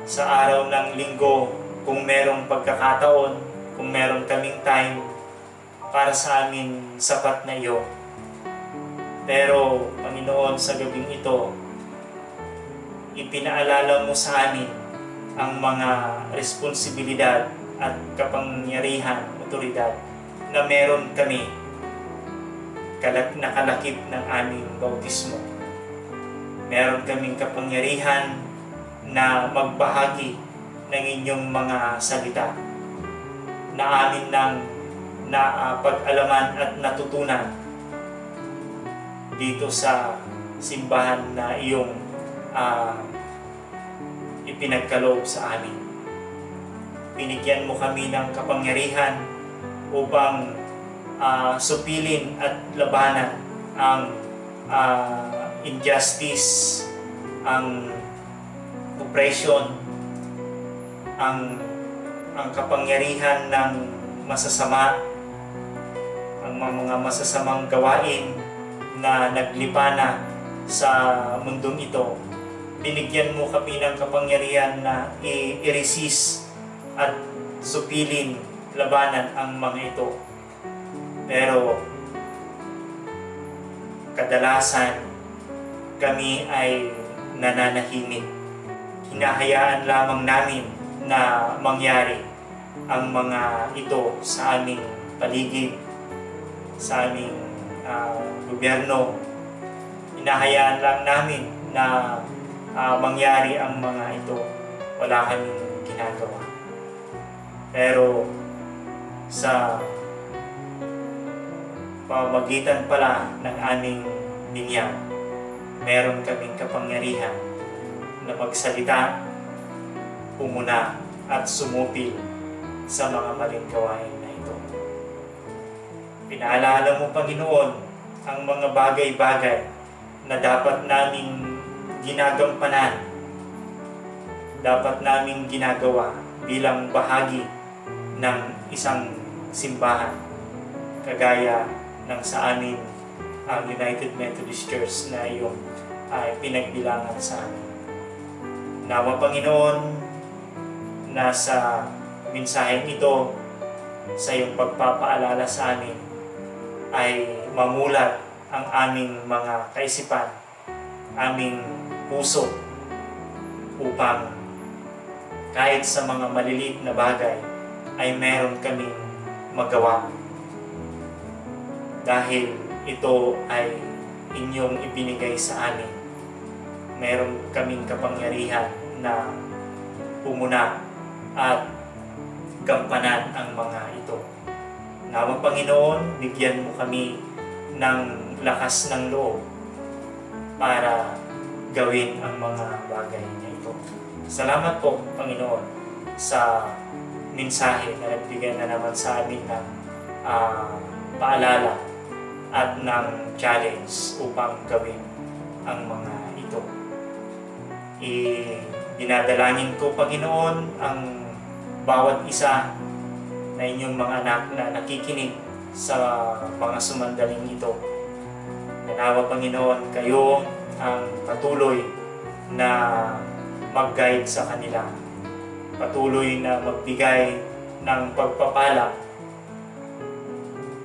sa araw ng linggo kung merong pagkakataon, kung meron kaming time. Para sa amin, sapat na iyon. Pero Panginoon, sa gabing ito, ipinaalala mo sa amin ang mga responsibilidad at kapangyarihan, otoridad na meron kami nakalakip ng aming bautismo. Meron kaming kapangyarihan na magbahagi ng inyong mga salita na amin nang pag-alaman at natutunan dito sa simbahan na iyong ipinagkaloob sa amin. Binigyan mo kami ng kapangyarihan upang supilin at labanan ang injustice, ang oppression, ang kapangyarihan ng masasama, ang mga masasamang gawain na naglipana sa mundong ito. Binigyan mo kami ng kapangyarihan na i-resist at supilin, labanan ang mga ito. Pero kadalasan kami ay nananahimik. Hinahayaan lamang namin na mangyari ang mga ito sa aming paligid, sa aming gobyerno. Hinahayaan lang namin na mangyari ang mga ito. Wala kaming ginagawa. Pero sa pamagitan pala ng aming binyag, meron kaming kapangyarihan na magsalita, pumuna at sumupil sa mga maling gawain na ito. Pinaalala mo Panginoon ang mga bagay-bagay na dapat naming ginagampanan, dapat naming ginagawa bilang bahagi ng isang simbahan, kagaya ng sa amin ang United Methodist Church na iyong pinagbilangan sa amin. Nawa Panginoon, na sa mensaheng ito sa iyong pagpapaalala sa amin ay mamulat ang aming mga kaisipan, aming puso, upang kahit sa mga maliliit na bagay ay meron kaming magawa. Dahil ito ay inyong ibinigay sa amin, meron kaming kapangyarihan na pumuna at gampanan ang mga ito. Nawa Panginoon, bigyan mo kami ng lakas ng loob para gawin ang mga bagay na ito. Salamat po, Panginoon, sa mensahe na nagbigay na naman sa amin ng paalala at ng challenge upang gawin ang mga ito. Dinadalangin ko, Panginoon, ang bawat isa na inyong mga anak na nakikinig sa mga sumandaling ito. Nawa, Panginoon, kayo ang patuloy na mag-guide sa kanila, patuloy na magbigay ng pagpapala,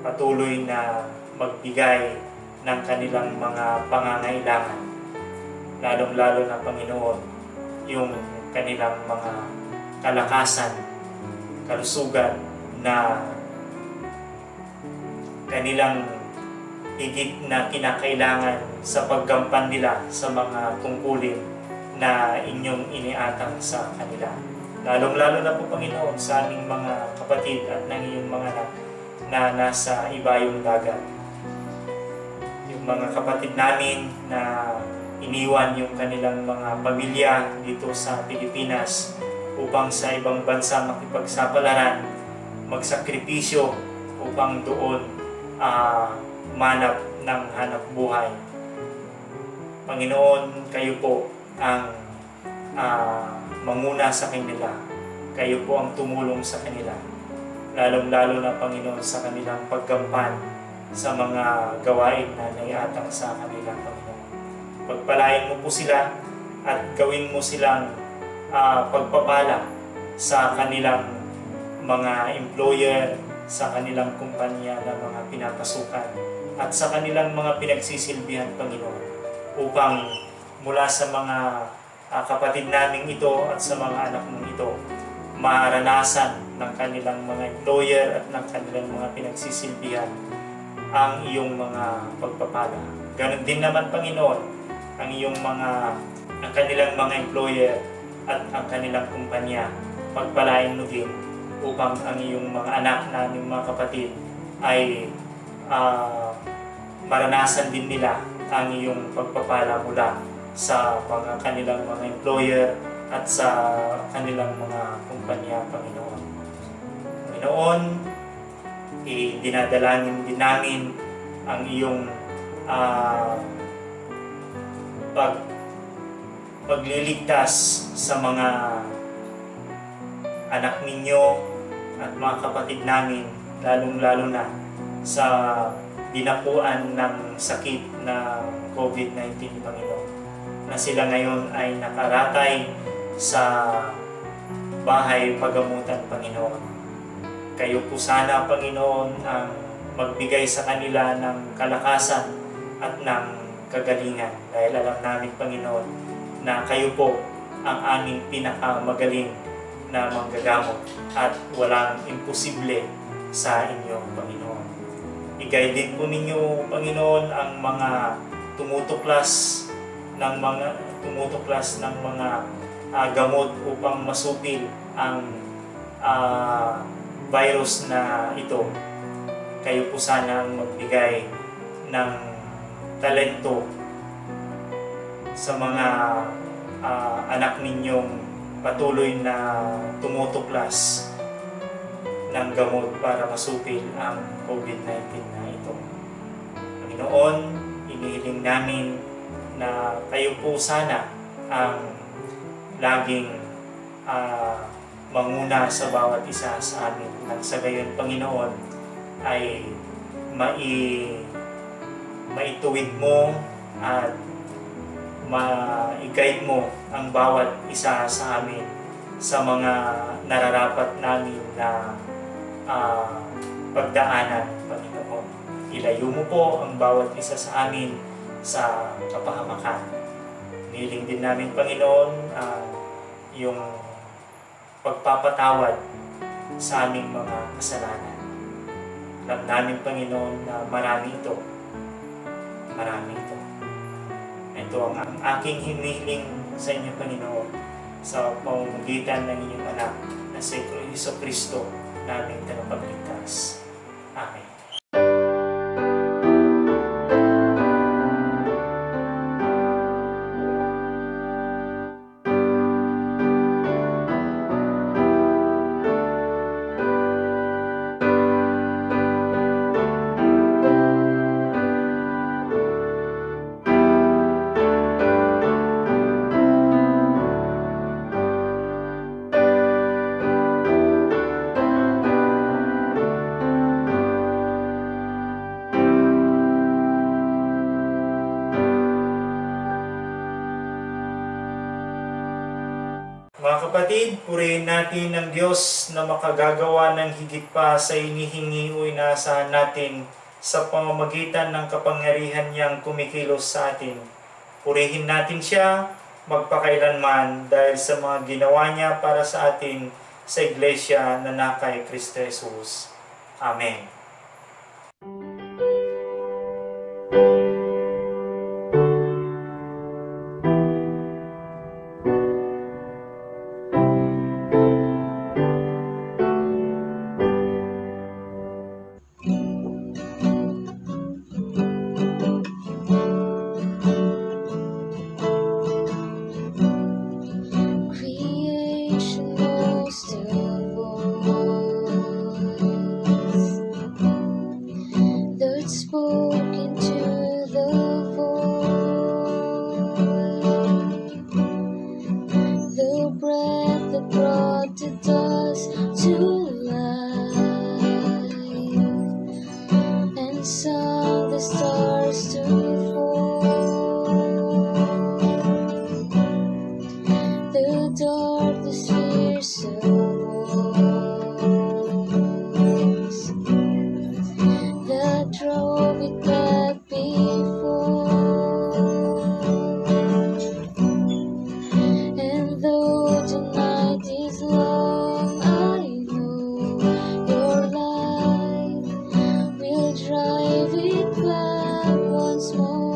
patuloy na magbigay ng kanilang mga pangangailangan, lalong-lalo na, Panginoon, yung kanilang mga kalakasan, kalusugan na kanilang higit na kinakailangan sa paggampan nila sa mga tungkulin na inyong iniatang sa kanila. Lalong-lalo na po, Panginoon, sa aming mga kapatid at ng iyong mga anak na nasa ibayong dagat. Yung mga kapatid namin na iniwan yung kanilang mga pamilya dito sa Pilipinas upang sa ibang bansa makipagsapalaran, magsakripisyo upang doon humanap ng hanap buhay. Panginoon, kayo po ang manguna sa kanila. Kayo po ang tumulong sa kanila. Lalong-lalo na, Panginoon, sa kanilang paggampan sa mga gawain na naiatang sa kanila, Panginoon. Pagpalain mo po sila at gawin mo silang pagpapala sa kanilang mga employer, sa kanilang kumpanya na mga pinapasukan, at sa kanilang mga pinagsisilbihan, Panginoon, upang mula sa mga kapatid naming ito at sa mga anak mong ito, maranasan ng kanilang mga employer at ng kanilang mga pinagsisilbihan ang iyong mga pagpapala. Ganon din naman, Panginoon, ang kanilang mga employer at ang kanilang kumpanya, pagpalain mo din upang ang iyong mga anak naming mga kapatid ay maranasan din nila ang iyong pagpapala mula sa mga kanilang mga employer at sa kanilang mga kumpanya, Panginoon. Panginoon, dinadalangin din namin ang iyong pagliligtas sa mga anak ninyo at mga kapatid namin, lalong-lalo na sa dinapuan ng sakit na COVID-19, Panginoon, na sila ngayon ay nakaratay sa bahay pagamutan, Panginoon. Kayo po sana, Panginoon, ang magbigay sa kanila ng kalakasan at ng kagalingan, dahil alam namin, Panginoon, na kayo po ang aming pinakamagaling na manggagamot at walang imposible sa inyo, Panginoon. I-guide din po ninyo, Panginoon, ang mga tumutuklas ng mga gamot upang masupil ang virus na ito. Kayo po sana ang magbigay ng talento sa mga anak ninyong patuloy na tumutuklas ng gamot para masupil ang COVID-19 na ito. Panginoon, inihiling namin na kayo po sana ang laging manguna sa bawat isa sa amin. Nang sa gayon, Panginoon, ay maituwid mo at ma-guide mo ang bawat isa sa amin sa mga nararapat namin na pagdaanan, Panginoon. Ilayo mo po ang bawat isa sa amin sa kapahamakan. Niling din namin, Panginoon, yung pagpapatawad sa aming mga kasalanan. Alam namin, Panginoon, na marami ito. Marami ito. Ito ang aking hinihiling sa inyo, Panginoon, sa pamamagitan ng inyong anak na si Jesucristo, naming tagapagligtas. Amen. Mga kapatid, purihin natin ang Diyos na makagagawa ng higit pa sa hinihingi o inaasahan natin sa pamamagitan ng kapangyarihan niyang kumikilos sa atin. Purihin natin siya magpakailanman dahil sa mga ginawa niya para sa atin sa Iglesia na nakay Kristo Jesus. Amen. Creation knows the voice that spoke into the void, the breath that brought the dust to life, and sung the stars to fall. The darkness fears a voice that drove it back before. And though the night is long, I know your light will drive it back once more.